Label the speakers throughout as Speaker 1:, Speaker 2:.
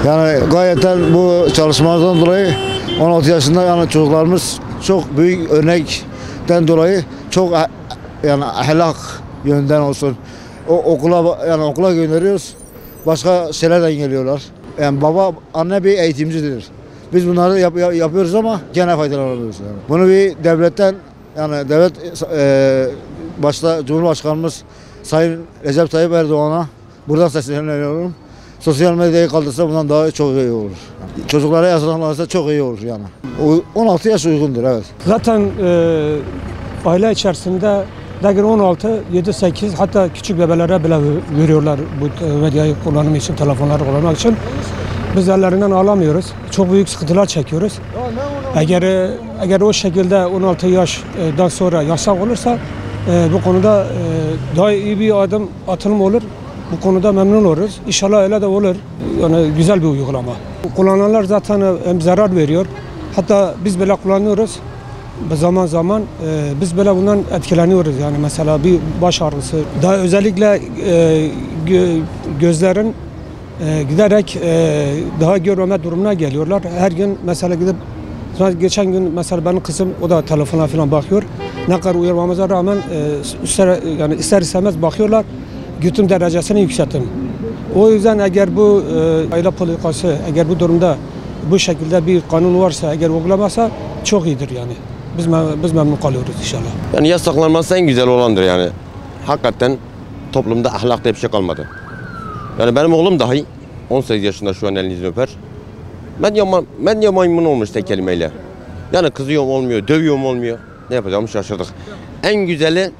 Speaker 1: Yani gayetten bu çalışmalardan dolayı 16 yaşında yani çocuklarımız çok büyük örnekten dolayı çok yani ahlak yönden olsun. Okula gönderiyoruz. Başka şeylerden geliyorlar. Yani baba, anne bir eğitimcidir. Biz bunları yapıyoruz ama gene faydalanamıyoruz. Yani. Bunu bir devletten yani devlet başta Cumhurbaşkanımız Sayın Recep Tayyip Erdoğan'a buradan sesleniyorum. Sosyal medyayı kaldırsa bundan daha çok iyi olur. Çocuklara yasaklanırsa çok iyi olur yani. 16 yaş uygundur, evet.
Speaker 2: Zaten aile içerisinde 16, 7, 8 hatta küçük bebelere bile veriyorlar bu medyayı kullanım için, telefonları kullanmak için. Biz ellerinden alamıyoruz. Çok büyük sıkıntılar çekiyoruz. Eğer o şekilde 16 yaştan sonra yasak olursa bu konuda daha iyi bir adım atılım olur. Bu konuda memnun oluruz. İnşallah öyle de olur. Yani güzel bir uygulama. Kullananlar zaten hem zarar veriyor. Hatta biz bile kullanıyoruz. Zaman zaman biz böyle bundan etkileniyoruz. Yani mesela bir baş ağrısı. Daha özellikle gözlerin giderek daha görmeme durumuna geliyorlar. Her gün mesela gidip geçen gün mesela benim kızım o da telefona falan bakıyor. Ne kadar uyarmamıza rağmen yani ister istemez bakıyorlar. Gütüm derecesini yükselttim. O yüzden eğer bu aile politikası, eğer bu durumda bu şekilde bir kanun varsa, eğer uygulamazsa çok iyidir yani. Biz memnun kalıyoruz inşallah.
Speaker 3: Yani yasaklanması en güzel olandır yani. Hakikaten toplumda ahlak diye bir şey kalmadı. Yani benim oğlum dahi 18 yaşında şu an elinizi öper. Medya maymun olmuş tek kelimeyle. Yani kızıyorum olmuyor, dövüyorum olmuyor. Ne yapacağımı şaşırdık. En güzeli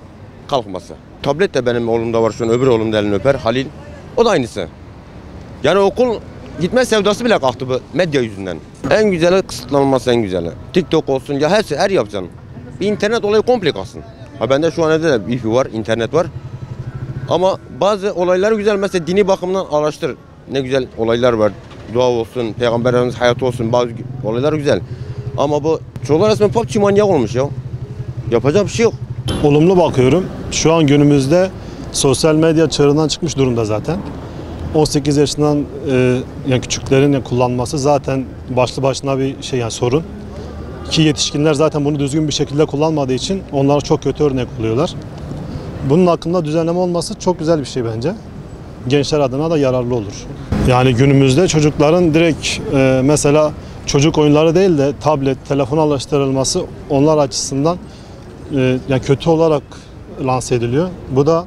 Speaker 3: kalkması. Tablet de benim oğlumda var şu an, öbür oğlum da elini öper, Halil. O da aynısı. Yani okul gitme sevdası bile kalktı bu medya yüzünden. En güzeli kısıtlanması, en güzeli. TikTok olsun ya her yapacaksın. Bir internet olayı komple kalsın. Ha bende şu an evde de Wi-Fi var, internet var. Ama bazı olaylar güzel. Mesela dini bakımdan araştır. Ne güzel olaylar var. Dua olsun, Peygamber Efendimiz hayatı olsun. Bazı olaylar güzel. Ama bu çocuklar resmen PUBG manyak olmuş ya. Yapacak bir şey yok.
Speaker 4: Olumlu bakıyorum. Şu an günümüzde sosyal medya çığırından çıkmış durumda zaten. 18 yaşından yani küçüklerin kullanması zaten başlı başına bir şey yani sorun. Ki yetişkinler zaten bunu düzgün bir şekilde kullanmadığı için onlara çok kötü örnek oluyorlar. Bunun hakkında düzenleme olması çok güzel bir şey bence. Gençler adına da yararlı olur. Yani günümüzde çocukların direkt mesela çocuk oyunları değil de tablet, telefon alıştırılması onlar açısından yani kötü olarak lanse ediliyor. Bu da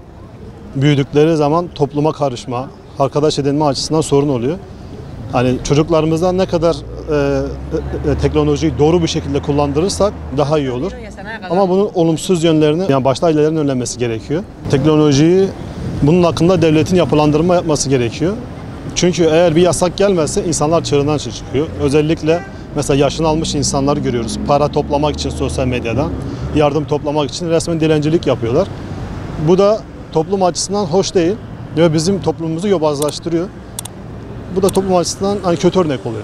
Speaker 4: büyüdükleri zaman topluma karışma, arkadaş edinme açısından sorun oluyor. Hani çocuklarımızdan ne kadar teknolojiyi doğru bir şekilde kullandırırsak daha iyi olur. Ama bunun olumsuz yönlerini yani başta ailelerin önlenmesi gerekiyor. Teknolojiyi bunun hakkında devletin yapılandırma yapması gerekiyor. Çünkü eğer bir yasak gelmezse insanlar çığırından çıkıyor. Özellikle mesela yaşını almış insanları görüyoruz. Para toplamak için sosyal medyada, yardım toplamak için resmen dilencilik yapıyorlar. Bu da toplum açısından hoş değil ve bizim toplumumuzu yobazlaştırıyor. Bu da toplum açısından hani kötü örnek oluyor.